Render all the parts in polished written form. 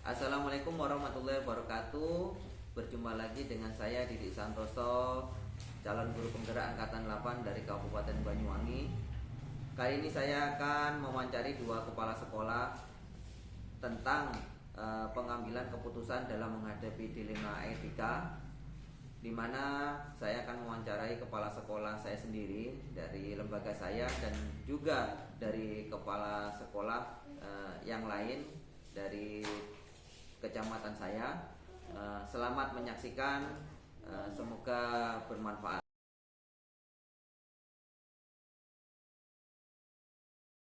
Assalamualaikum warahmatullahi wabarakatuh. Berjumpa lagi dengan saya Didik Santoso, calon guru penggerak angkatan 8 dari Kabupaten Banyuwangi. Kali ini saya akan mewawancari dua kepala sekolah tentang pengambilan keputusan dalam menghadapi dilema etika, di mana saya akan mewawancarai kepala sekolah saya sendiri dari lembaga saya dan juga dari kepala sekolah yang lain dari kecamatan saya. Selamat menyaksikan, semoga bermanfaat.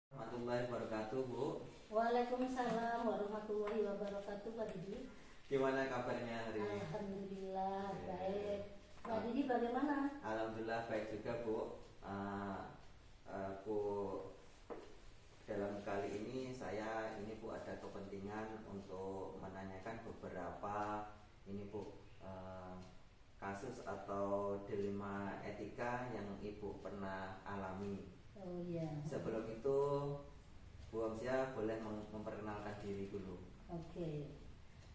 Warahmatullahi wabarakatuh, Bu. Waalaikumsalam warahmatullahi wabarakatuh, Pak Didi. Gimana kabarnya hari ini? Alhamdulillah baik. Pak Didi bagaimana? Alhamdulillah baik juga, Bu. Bu, dalam kali ini saya Bu ada kepentingan untuk menanyakan beberapa Bu kasus atau dilema etika yang Ibu pernah alami. Oh iya. Sebelum itu Bu Amsia boleh memperkenalkan diri dulu. Oke.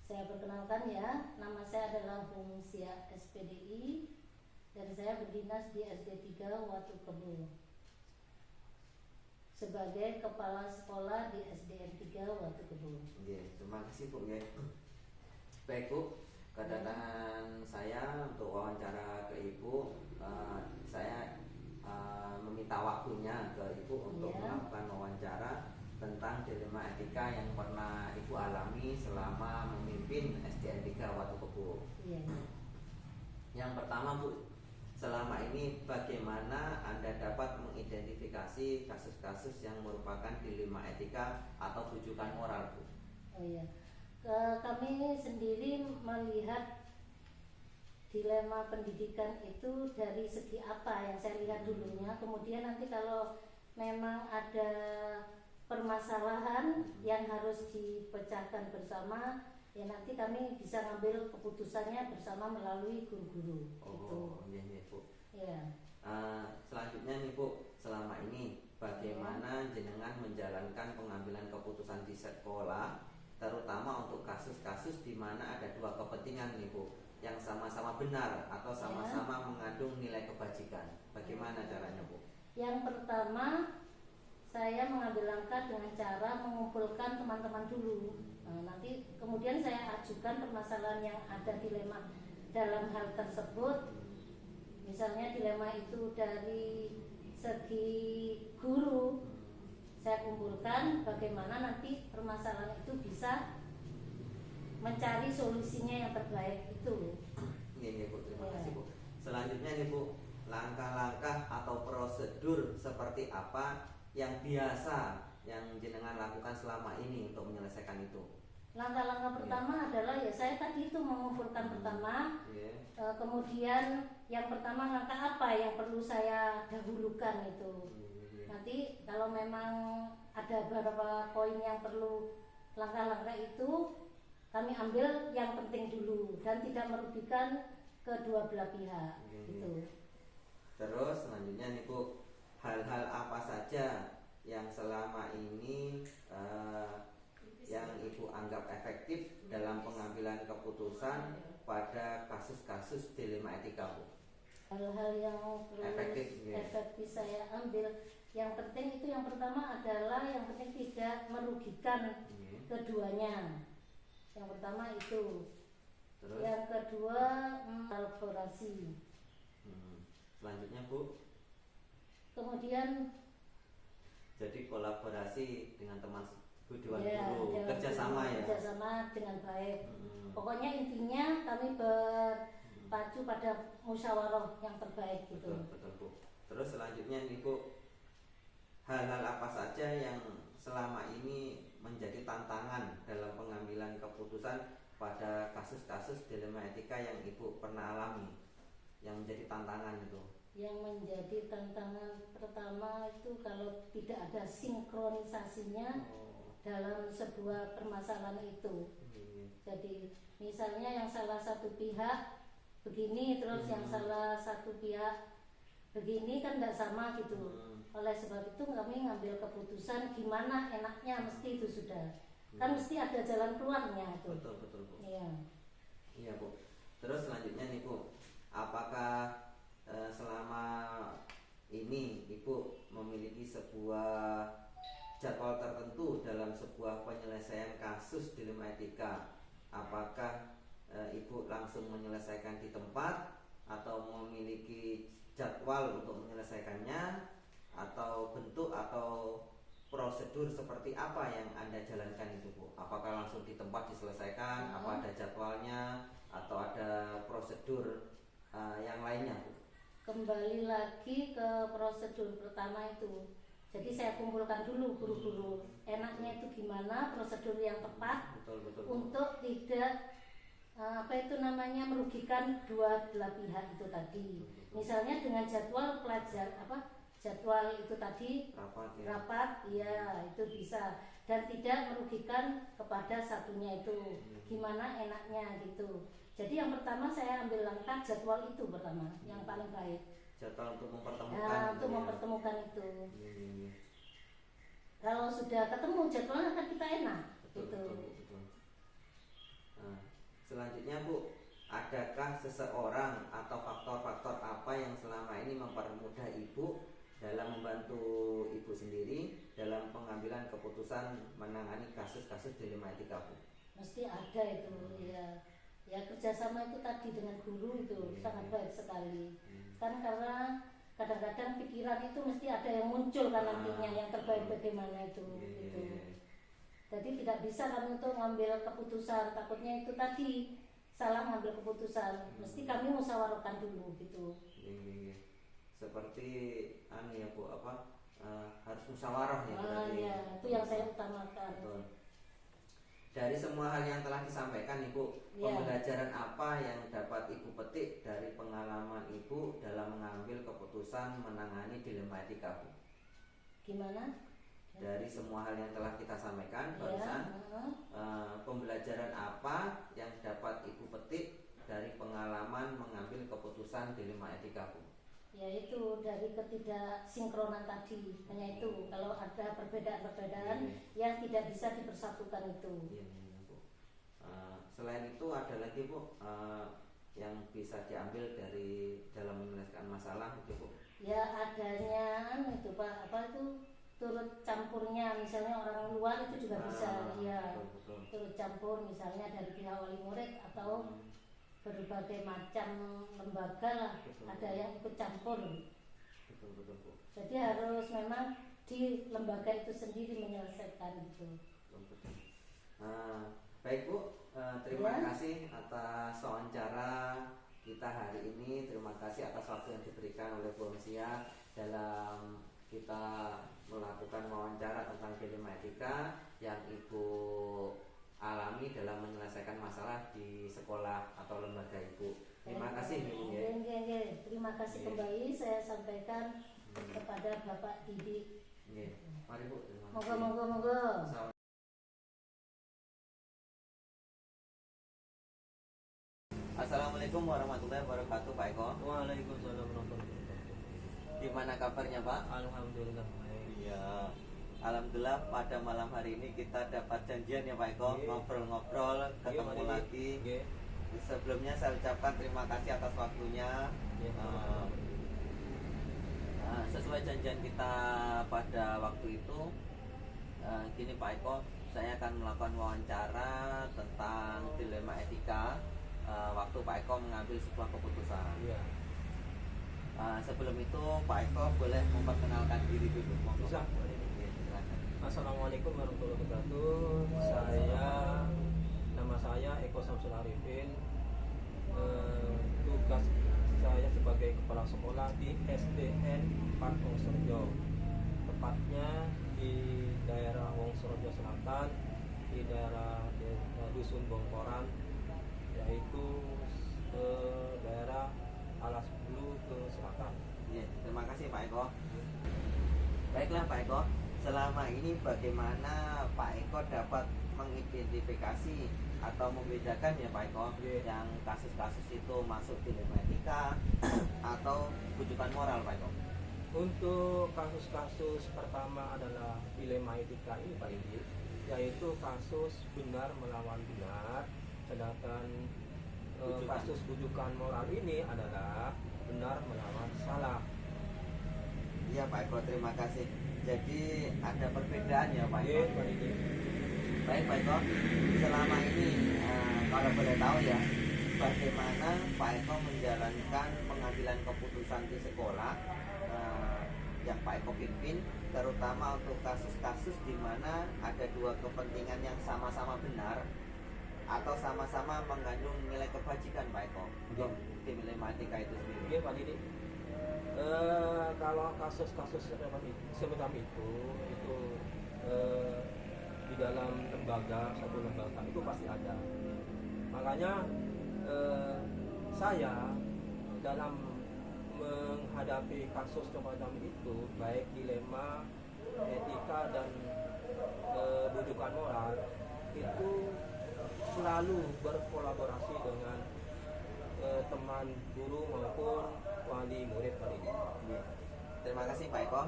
Saya perkenalkan ya, nama saya adalah Humsia SPDI dan saya berdinas di SD 3 Watu Kebo sebagai kepala sekolah di SDN 3 Watu Kebo. Terima kasih Bu. Baik Bu, kedatangan saya untuk wawancara ke Ibu, saya meminta waktunya ke Ibu untuk melakukan wawancara tentang dilema etika yang pernah Ibu alami selama memimpin SDN 3 Watu Kebo. Yang pertama Bu, selama ini bagaimana Anda dapat mengidentifikasi kasus-kasus yang merupakan dilema etika atau rujukan moral, Bu? Oh iya. Kami sendiri melihat dilema pendidikan itu dari segi apa yang saya lihat dulunya, kemudian nanti kalau memang ada permasalahan yang harus dipecahkan bersama, ya nanti kami bisa ngambil keputusannya bersama melalui guru-guru. Iya Bu. Ya. Selanjutnya Bu, selama ini bagaimana jenengan menjalankan pengambilan keputusan di sekolah, terutama untuk kasus-kasus di mana ada dua kepentingan Bu, yang sama-sama benar atau sama-sama mengandung nilai kebajikan. Bagaimana caranya Bu? Yang pertama, saya mengambil langkah dengan cara mengumpulkan teman-teman dulu. Nanti kemudian saya ajukan permasalahan yang ada dilema dalam hal tersebut. Misalnya dilema itu dari segi guru, saya kumpulkan bagaimana nanti permasalahan itu bisa mencari solusinya yang terbaik itu. Ini Bu, terima kasih Bu. Selanjutnya Bu, langkah-langkah atau prosedur seperti apa yang biasa yang jenengan lakukan selama ini untuk menyelesaikan itu? Langkah-langkah pertama adalah ya saya tadi itu mengumpulkan pertama, kemudian yang pertama langkah apa yang perlu saya dahulukan itu. Nanti kalau memang ada beberapa poin yang perlu langkah-langkah itu, kami ambil yang penting dulu dan tidak merugikan kedua belah pihak. Gitu. Terus selanjutnya Bu, hal-hal apa saja yang selama ini yang Ibu anggap efektif dalam pengambilan keputusan pada kasus-kasus dilema etika Bu? Hal-hal yang efektif saya ambil, yang penting itu yang pertama adalah yang penting tidak merugikan keduanya. Yang pertama itu. Terus? Yang kedua kolaborasi. Selanjutnya Bu? Kemudian jadi kolaborasi dengan teman Dewan Guru, kerjasama kerjasama dengan baik. Pokoknya intinya kami berpacu pada musyawarah yang terbaik gitu. Betul Bu. Terus selanjutnya Bu, hal-hal apa saja yang selama ini menjadi tantangan dalam pengambilan keputusan pada kasus-kasus dilema etika yang Ibu pernah alami, yang menjadi tantangan itu? Yang menjadi tantangan pertama itu kalau tidak ada sinkronisasinya dalam sebuah permasalahan itu. Jadi misalnya yang salah satu pihak begini, terus yang salah satu pihak begini, kan tidak sama gitu. Oleh sebab itu kami ngambil keputusan gimana enaknya, mesti itu sudah. Kan mesti ada jalan keluarnya itu. Betul betul Bu. Iya. Iya Bu. Terus selanjutnya nih Bu, apakah selama ini Ibu memiliki sebuah jadwal tertentu dalam sebuah penyelesaian kasus dilema etika? Apakah Ibu langsung menyelesaikan di tempat atau memiliki jadwal untuk menyelesaikannya, atau bentuk atau prosedur seperti apa yang Anda jalankan itu Bu? Apakah langsung di tempat diselesaikan, apa ada jadwalnya, atau ada prosedur yang lainnya Bu? Kembali lagi ke prosedur pertama itu. Jadi saya kumpulkan dulu guru-guru enaknya itu gimana, prosedur yang tepat Betul. untuk tidak merugikan dua belah pihak itu tadi. Misalnya dengan jadwal jadwal itu tadi rapat, ya itu bisa, dan tidak merugikan kepada satunya itu. Gimana enaknya gitu. Jadi yang pertama saya ambil langkah jadwal itu pertama, yang paling baik. Jadwal untuk mempertemukan. Nah, untuk mempertemukan itu. Kalau sudah ketemu jadwalnya kan kita enak. Betul. Nah, selanjutnya Bu, adakah seseorang atau faktor-faktor apa yang selama ini mempermudah Ibu dalam membantu Ibu sendiri dalam pengambilan keputusan menangani kasus-kasus dilema etika Bu? Mesti ada itu, ya kerjasama itu tadi dengan guru itu sangat baik sekali. Kan karena kadang-kadang pikiran itu mesti ada yang muncul kan nantinya yang terbaik bagaimana itu gitu. Jadi tidak bisa kan untuk ngambil keputusan, takutnya itu tadi salah ngambil keputusan, mesti kami musyawarahkan dulu gitu. Seperti ya Bu, harus musyawarah ya berarti. Ya, itu yang saya utamakan. Betul. Dari semua hal yang telah disampaikan Ibu, pembelajaran apa yang dapat Ibu petik dari pengalaman Ibu dalam mengambil keputusan menangani dilema etika Bu? Gimana? Dari semua hal yang telah kita sampaikan barusan, pembelajaran apa yang dapat Ibu petik dari pengalaman mengambil keputusan dilema etika Bu? Yaitu dari ketidaksinkronan tadi, hanya itu. Kalau ada perbedaan-perbedaan yang tidak bisa dipersatukan itu. Bu. Selain itu ada lagi Bu yang bisa diambil dari dalam menyelesaikan masalah itu Bu? Ya adanya itu Pak, turut campurnya, misalnya orang luar itu juga bisa, betul. Turut campur misalnya dari pihak wali murid atau berbagai macam lembaga lah, ada yang ikut campur. Betul Bu. Jadi harus memang di lembaga itu sendiri menyelesaikan gitu. Betul. Baik Bu, terima kasih atas wawancara kita hari ini. Terima kasih atas waktu yang diberikan oleh Bu Omsia dalam kita melakukan wawancara tentang dilema etika yang Ibu alami dalam menyelesaikan masalah di sekolah atau lembaga Ibu. Terima kasih Ibu ya. Terima kasih kembali saya sampaikan kepada Bapak Didi. Mari Bu, terima kasih. Moga-moga. Assalamualaikum warahmatullahi wabarakatuh Pak Eko. Waalaikumsalam warahmatullahi wabarakatuh. Gimana kabarnya Pak? Alhamdulillah. Iya. Alhamdulillah pada malam hari ini kita dapat janjian ya Pak Eko, ngobrol-ngobrol, ketemu lagi. Sebelumnya saya ucapkan terima kasih atas waktunya. Sesuai janjian kita pada waktu itu, gini Pak Eko, saya akan melakukan wawancara tentang dilema etika waktu Pak Eko mengambil sebuah keputusan. Sebelum itu Pak Eko boleh memperkenalkan diri dulu. Bisa. Assalamualaikum warahmatullahi wabarakatuh. Nama saya Eko Samsul Arifin. Tugas saya sebagai kepala sekolah di SDN 4 Wongsorejo, tepatnya di daerah Wongsorejo Selatan, di daerah Dusun Bongkoran, yaitu daerah Alas Bulu ke selatan. Terima kasih Pak Eko. Baiklah Pak Eko, selama ini bagaimana Pak Eko dapat mengidentifikasi atau membedakan ya Pak Eko yang kasus-kasus itu masuk dilema etika atau rujukan moral Pak Eko? Untuk kasus-kasus pertama adalah dilema etika ini Pak Indi, yaitu kasus benar melawan benar, sedangkan kasus rujukan moral ini adalah benar melawan salah. Iya Pak Eko, terima kasih. Jadi ada perbedaan ya Pak Eko. Iya, Pak Didi. Baik Pak Eko, selama ini kalau boleh tahu ya, bagaimana Pak Eko menjalankan pengambilan keputusan di sekolah yang Pak Eko pimpin, terutama untuk kasus-kasus di mana ada dua kepentingan yang sama-sama benar atau sama-sama mengandung nilai kebajikan Pak Eko untuk tim Ilematika itu sendiri. Iya Pak Didi. Kalau kasus-kasus semacam itu di dalam satu lembaga itu pasti ada. Makanya saya dalam menghadapi kasus semacam itu, baik dilema etika dan rujukan moral, itu selalu berkolaborasi dengan teman guru maupun wali murid kali ini. Terima kasih Pak Eko.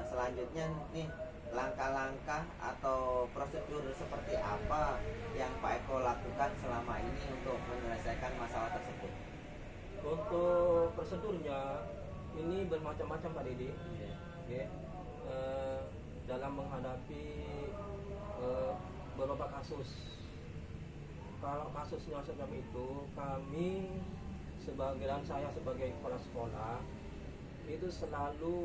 Selanjutnya nih, langkah-langkah atau prosedur seperti apa yang Pak Eko lakukan selama ini untuk menyelesaikan masalah tersebut? Untuk prosedurnya ini bermacam-macam Pak Didi. Okay. Dalam menghadapi beberapa kasus, kalau kasusnya semacam itu, kami saya sebagai kepala sekolah itu selalu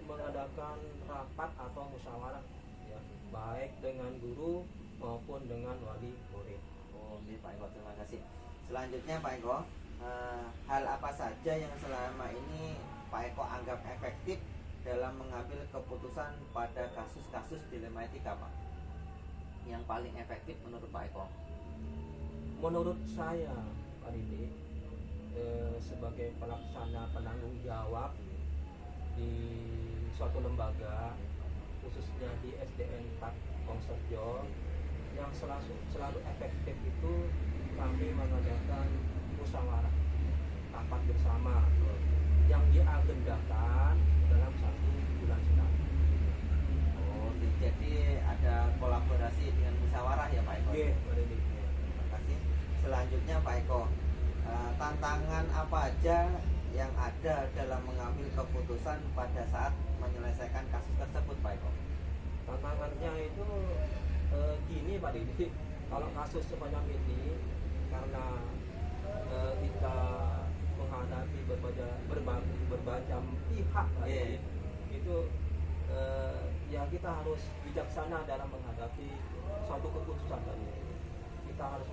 mengadakan rapat atau musyawarah ya, baik dengan guru maupun dengan wali murid. Oh, Pak Eko, terima kasih. Selanjutnya Pak Eko, hal apa saja yang selama ini Pak Eko anggap efektif dalam mengambil keputusan pada kasus-kasus dilema etika Pak? Yang paling efektif menurut Pak Eko? Menurut saya Pak Didi, sebagai pelaksana penanggung jawab di suatu lembaga, khususnya di SDN 4 Wongsorejo, yang selalu efektif itu kami mengadakan musyawarah rapat bersama yang diagendakan dalam 1 bulan sekali. Oh, jadi ada kolaborasi dengan musyawarah ya Pak Eko? Iya, Pak Didi. Terima kasih. Selanjutnya Pak Eko, tantangan apa aja yang ada dalam mengambil keputusan pada saat menyelesaikan kasus tersebut Pak Eko? Tantangannya itu gini Pak Didi, kalau kasus sepanjang ini karena kita menghadapi berbagai pihak Pak Didi, itu ya kita harus bijaksana dalam menghadapi suatu keputusan tadi. Kita harus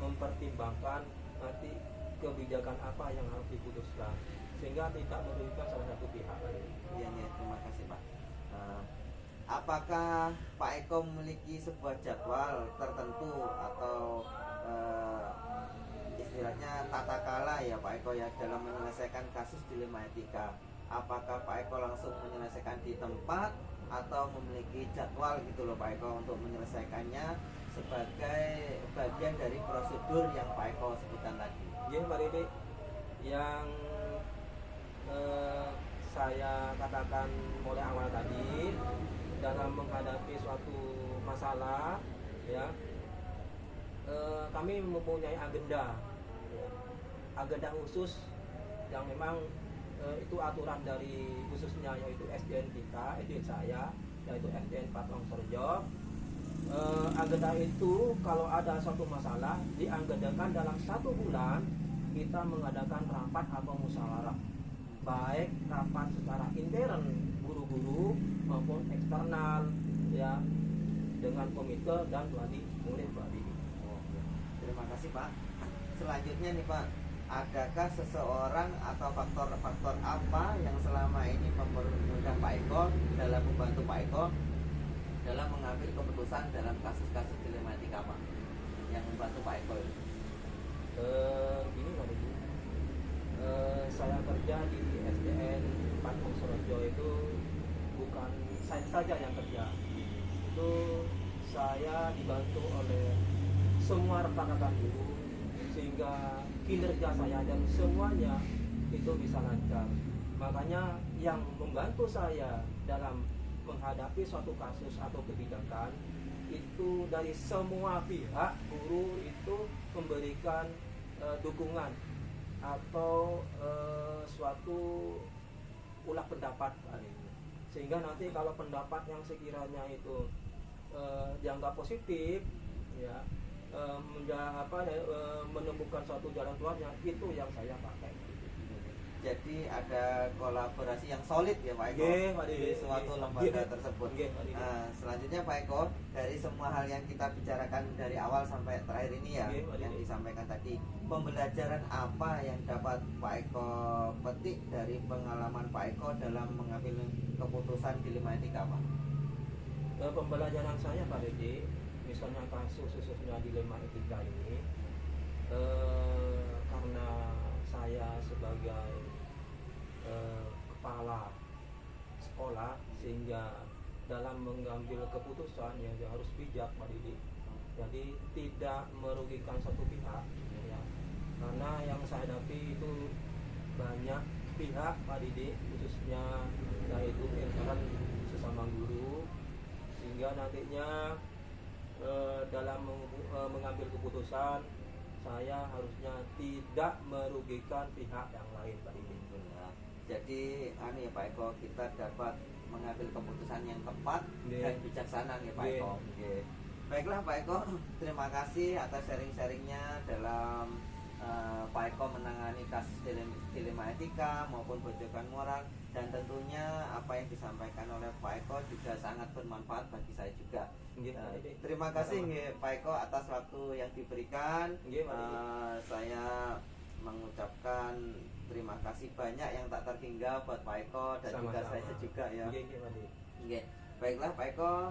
mempertimbangkan nanti kebijakan apa yang harus diputuskan sehingga tidak merugikan salah satu pihak. Iya, terima kasih Pak. Apakah Pak Eko memiliki sebuah jadwal tertentu atau istilahnya tata kala ya Pak Eko ya dalam menyelesaikan kasus dilema etika? Apakah Pak Eko langsung menyelesaikan di tempat atau memiliki jadwal gitu loh Pak Eko untuk menyelesaikannya sebagai bagian dari prosedur yang Pak Eko sebutkan tadi? Ya Pak Didi, yang saya katakan mulai awal tadi, dalam menghadapi suatu masalah ya, kami mempunyai agenda ya, agenda khusus yang memang itu aturan dari khususnya yaitu SDN kita, SDN saya yaitu SDN 4 Wongsorejo. Agenda itu kalau ada suatu masalah diagendakan dalam 1 bulan kita mengadakan rapat atau musyawarah, baik rapat secara intern guru-guru maupun eksternal ya, dengan komite dan wali murid Pak Didi. Terima kasih Pak. Selanjutnya nih Pak, adakah seseorang atau faktor-faktor apa yang selama ini mempermudah Pak Eko dalam membantu Pak Eko dalam mengambil keputusan dalam kasus-kasus dilema etika Pak, yang membantu Pak Eko ini? Gini Pak Didi, saya kerja di SDN 4 Wongsorejo itu bukan saya saja yang kerja, itu saya dibantu oleh semua rekan-rekan guru sehingga kinerja saya dan semuanya itu bisa lancar. Makanya yang membantu saya dalam menghadapi suatu kasus atau kebijakan itu dari semua pihak guru itu memberikan dukungan atau suatu ulah pendapat kali ini. Sehingga nanti kalau pendapat yang sekiranya itu dianggap positif, ya menemukan suatu jalan keluarnya, itu yang saya pakai. Jadi ada kolaborasi yang solid ya Pak Eko di suatu lembaga tersebut. Selanjutnya Pak Eko, dari semua hal yang kita bicarakan dari awal sampai terakhir ini ya, yang disampaikan tadi, pembelajaran apa yang dapat Pak Eko petik dari pengalaman Pak Eko dalam mengambil keputusan dilema etika, Pak? Pembelajaran saya Pak Dede, misalnya kasus khususnya dilema etika ini, karena saya sebagai kepala sekolah, sehingga dalam mengambil keputusan ya harus bijak Pak Didi. Jadi tidak merugikan satu pihak ya. Karena yang saya hadapi itu banyak pihak Pak Didi, khususnya yaitu insan sesama guru, sehingga nantinya dalam mengambil keputusan saya harusnya tidak merugikan pihak yang lain Pak Didi. Jadi ya Pak Eko, kita dapat mengambil keputusan yang tepat dan bijaksana ya Pak Eko. Baiklah Pak Eko, terima kasih atas sharing-sharingnya dalam Pak Eko menangani kasus dilema etika maupun pojokan moral, dan tentunya apa yang disampaikan oleh Pak Eko juga sangat bermanfaat bagi saya juga. Terima kasih Pak Eko atas waktu yang diberikan. Saya mengucapkan terima kasih banyak yang tak terhingga buat Pak Eko dan juga saya juga ya. Baiklah Pak Eko,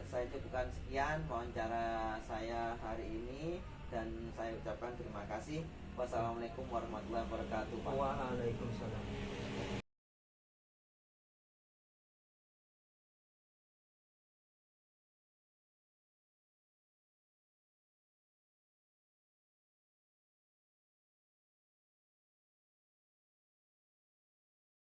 saya cukupkan sekian wawancara saya hari ini, dan saya ucapkan terima kasih. Wassalamualaikum warahmatullahi wabarakatuh, Pak. Waalaikumsalam.